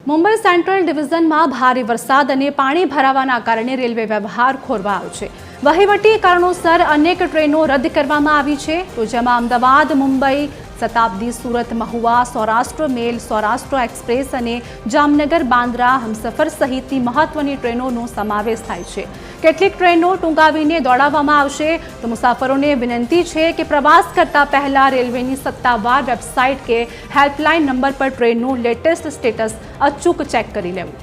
Mumbai central ડિવિઝનમાં ભારે વરસાદ અને પાણી ભરાવાના કારણે રેલવે વ્યવહાર ખોરવાયો છે। વહીવટી કારણોસર અનેક ટ્રેનો રદ કરવામાં આવી છે, તો જેમાં અમદાવાદ મુંબઈ શતાબ્દી, સુરત મહુવા, સૌરાષ્ટ્ર મેલ, સૌરાષ્ટ્ર એક્સપ્રેસ અને જામનગર બાંદ્રા હમસફર સહિતની મહત્વની ટ્રેનોનો સમાવેશ થાય છે। કેટલીક ટ્રેનો ટૂંકાવીને દોડાવવામાં આવશે, તો મુસાફરોને વિનંતી છે કે પ્રવાસ કરતા પહેલા રેલવેની સત્તાવાર વેબસાઇટ કે હેલ્પલાઇન નંબર પર ટ્રેનનું લેટેસ્ટ સ્ટેટસ અચૂક ચેક કરી લેવું।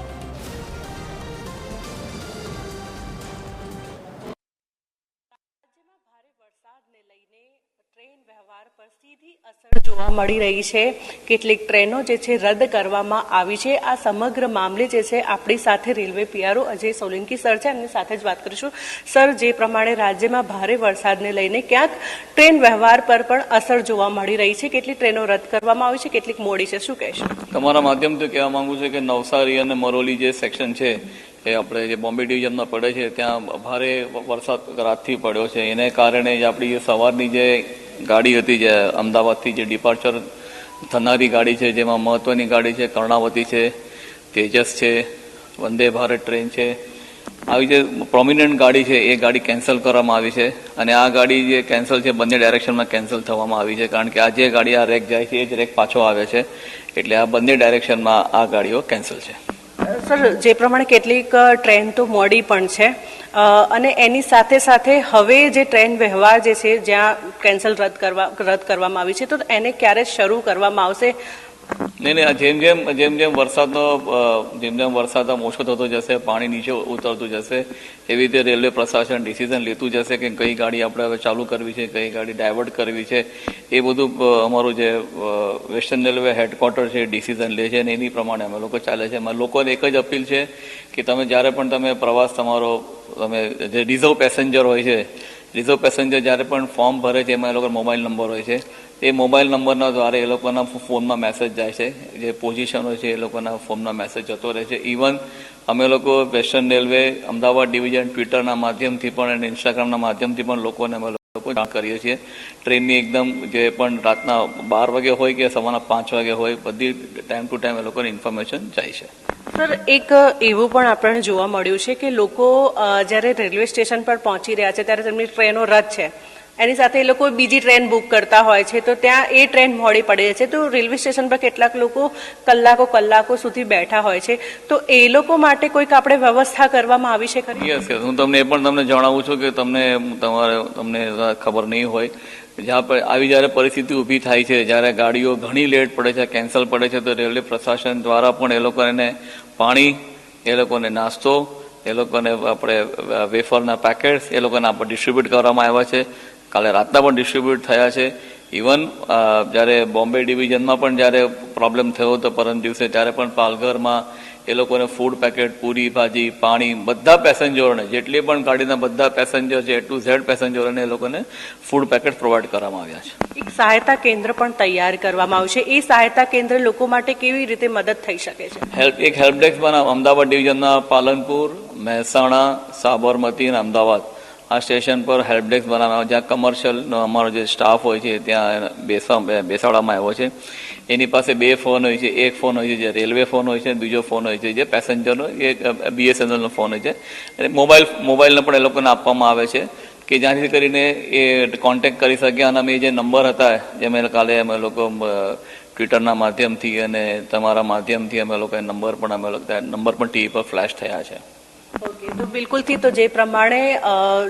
ટ્રેન વ્યવહાર પર સીધી અસર જોવા મળી રહી છે। કેટલીક ટ્રેનો જે છે રદ કરવામાં આવી છે। આ સમગ્ર મામલે જે છે આપણી સાથે railway PRO Ajay Solanki sir છે, એમની સાથે જ વાત કરીશું। સર, જે પ્રમાણે રાજ્યમાં ભારે વરસાદને લઈને ક્યાંક ટ્રેન વ્યવહાર પર પણ અસર જોવા મળી રહી છે, કેટલી ટ્રેનો રદ કરવામાં આવી છે, કેટલીક મોડી છે, શું કહેશો? તમારા માધ્યમથી કહેવા માંગુ છું કે નવસારી અને મરોલી જે સેક્શન છે એ આપણે જે બોમ્બે ડિવિઝનમાં પડે છે, ત્યાં ભારે વરસાદ રાતથી પડ્યો છે। એને કારણે જ આપણી જે સવારની જે ગાડી હતી, જે અમદાવાદથી જે ડિપાર્ચર થનારી ગાડી છે, જેમાં મહત્વની ગાડી છે કર્ણાવતી છે, તેજસ છે, વંદે ભારત ટ્રેન છે, આવી જે પ્રોમિનન્ટ ગાડી છે એ ગાડી કેન્સલ કરવામાં આવી છે। અને આ ગાડી જે કેન્સલ છે બંને ડાયરેક્શનમાં કેન્સલ થવામાં આવી છે, કારણ કે આ જે ગાડી આ રેક જાય છે એ જ રેક પાછો આવે છે, એટલે આ બંને ડાયરેક્શનમાં આ ગાડીઓ કેન્સલ છે। સર, જે પ્રમાણે કેટલીક ટ્રેન તો મોડી પણ છે અને એની સાથે સાથે હવે જે ટ્રેન વ્યવહાર જે છે જ્યાં કેન્સલ રદ કરવામાં આવી છે, તો એને ક્યારે શરૂ કરવામાં આવશે? નહીં, જેમ જેમ વરસાદ ઓછો થતો જશે, પાણી નીચે ઉતરતું જશે, એવી રીતે રેલવે પ્રશાસન ડિસિઝન લેતું જશે કે કઈ ગાડી આપણે હવે ચાલુ કરવી છે, કઈ ગાડી ડાયવર્ટ કરવી છે, એ બધું અમારું જે વેસ્ટર્ન રેલવે હેડક્વાર્ટર છે ડિસિઝન લે છે અને એની પ્રમાણે અમે લોકો ચાલે છે। અમારે લોકોને એક જ અપીલ છે કે તમે જ્યારે પણ તમે પ્રવાસ તમારો જે રિઝર્વ પેસેન્જર હોય છે, રિઝર્વ પેસેન્જર જ્યારે પણ ફોર્મ ભરે છે એમાં એ લોકો મોબાઈલ નંબર હોય છે, એ મોબાઈલ નંબરના દ્વારા એ લોકોના ફોનમાં મેસેજ જાય છે, જે પોઝિશન હોય છે એ લોકોના ફોનમાં મેસેજ જતો રહે છે। ઇવન અમે લોકો વેસ્ટર્ન રેલવે અમદાવાદ ડિવિઝન ટ્વિટરના માધ્યમથી પણ અને ઇન્સ્ટાગ્રામના માધ્યમથી પણ લોકોને અમે લોકો જાણ કરીએ છીએ। ટ્રેનની એકદમ જે પણ રાતના 12 વાગે હોય કે સવારના 5 વાગે હોય, બધી ટાઈમ ટુ ટાઈમ એ લોકોને ઇન્ફોર્મેશન જાય છે। સર, એક એવું પણ આપણને જોવા મળ્યું છે કે લોકો જ્યારે રેલવે સ્ટેશન પર પહોંચી રહ્યા છે ત્યારે તેમની ટ્રેનો રદ છે, એની સાથે એ લોકો બીજી ટ્રેન બુક કરતા હોય છે, તો ત્યાં એ ટ્રેન મોડી પડે છે, તો રેલવે સ્ટેશન પર કેટલાક લોકો કલાકો સુધી બેઠા હોય છે, તો એ લોકો માટે કોઈક આપણે વ્યવસ્થા કરવામાં આવી છે ખરી? યસ, હું તમને એ પણ તમને જણાવું છું કે તમને ખબર નહીં હોય, જ્યાં પર આવી જ્યારે પરિસ્થિતિ ઊભી થાય છે, જ્યારે ગાડીઓ ઘણી લેટ પડે છે, કેન્સલ પડે છે, તો રેલવે પ્રશાસન દ્વારા પણ એ લોકોને પાણી, એ લોકોને નાસ્તો, એ લોકોને આપણે વેફરના પેકેટ્સ એ લોકોને આપણે ડિસ્ટ્રીબ્યુટ કરવામાં આવ્યા છે। કાલે રાતના પણ ડિસ્ટ્રીબ્યુટ થયા છે। ઇવન જ્યારે બોમ્બે ડિવિઝનમાં પણ જ્યારે પ્રોબ્લેમ થયો હતો પરમ દિવસે, ત્યારે પણ પાલઘરમાં એ લોકોને ફૂડ પેકેટ, પૂરી ભાજી, પાણી બધા પેસેન્જરોને, જેટલી પણ ગાડીના બધા પેસેન્જર છે, A to Z પેસેન્જરોને એ લોકોને ફૂડ પેકેટ પ્રોવાઈડ કરવામાં આવ્યા છે। એક સહાયતા કેન્દ્ર પણ તૈયાર કરવામાં આવશે, એ સહાયતા કેન્દ્ર લોકો માટે કેવી રીતે મદદ થઈ શકે છે? એક હેલ્પ ડેસ્ક બનાવ અમદાવાદ ડિવિઝનના પાલનપુર, મહેસાણા, સાબરમતી અને અમદાવાદ આ સ્ટેશન પર હેલ્પ ડેસ્ક બનાવવામાં, જ્યાં કમર્શિયલ અમારો જે સ્ટાફ હોય છે ત્યાં બેસાડવામાં આવ્યો છે। એની પાસે 2 ફોન હોય છે, એક ફોન હોય છે જે રેલવે ફોન હોય છે, બીજો ફોન હોય છે જે પેસેન્જરનો, એ BSNLનો ફોન હોય છે, અને મોબાઈલને પણ એ લોકોને આપવામાં આવે છે કે જ્યાંથી કરીને એ કોન્ટેક્ટ કરી શકે। અને અમે જે નંબર હતા, જે અમે કાલે અમે લોકો ટ્વિટરના માધ્યમથી અને તમારા માધ્યમથી અમે લોકો નંબર પણ ટીવી પર ફ્લેશ થયા છે। ઓકે, તો બિલકુલથી તો જે પ્રમાણે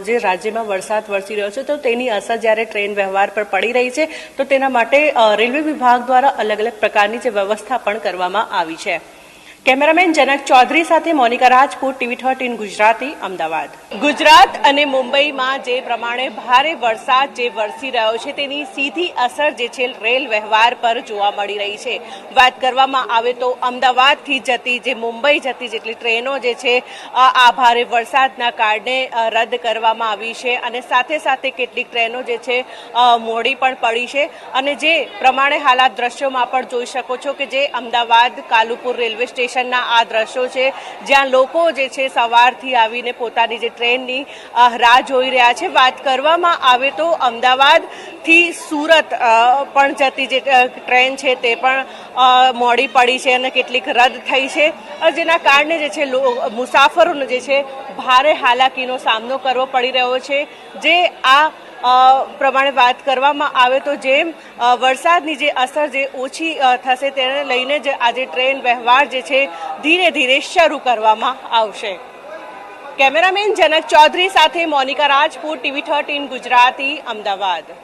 જે રાજ્યમાં વરસાદ વરસી રહ્યો છે, તો તેની અસર જ્યારે ટ્રેન વ્યવહાર પર પડી રહી છે, તો તેના માટે રેલવે વિભાગ દ્વારા અલગ અલગ પ્રકારની જે વ્યવસ્થા પણ કરવામાં આવી છે। કેમેરામેન જનક ચૌધરી સાથે મોનિકા રાજપૂત, TV 13 ગુજરાતી, અમદાવાદ। ગુજરાત અને મુંબઈમાં જે પ્રમાણે ભારે વરસાદ જે વરસી રહ્યો છે તેની સીધી અસર જે છે રેલ વ્યવહાર પર જોવા મળી રહી છે। વાત કરવામાં આવે તો અમદાવાદથી જતી જે મુંબઈ જતી જેટલી ટ્રેનો જે છે આ ભારે વરસાદના કારણે રદ કરવામાં આવી છે, અને સાથે સાથે કેટલીક ટ્રેનો જે છે મોડી પણ પડી છે। અને જે પ્રમાણે હાલ આપ દ્રશ્યોમાં પણ જોઈ શકો છો કે જે અમદાવાદ કાલુપુર રેલવે સ્ટેશન સ્ટેશનના આ દ્રશ્યો છે, જ્યાં લોકો જે છે સવારથી આવીને પોતાની જે ટ્રેનની રાહ જોઈ રહ્યા છે. વાત કરવામાં આવે તો અમદાવાદથી સુરત પણ જતી જે ટ્રેન છે તે પણ મોડી પડી છે અને કેટલીક રદ થઈ છે, જેના કારણે જે છે મુસાફરોને જે છે ભારે હાલાકીનો સામનો કરવો પડી રહ્યો છે. જે આ પ્રમાણે વાત કરવામાં આવે તો જેમ વરસાદની જે અસર જે ઓછી થશે તેને લઈને જ આજે ટ્રેન વ્યવહાર જે છે ધીરે ધીરે શરૂ કરવામાં આવશે. કેમેરામેન જનક ચૌધરી સાથે મોનિકા રાજપૂત, TV13 ગુજરાતી, અમદાવાદ.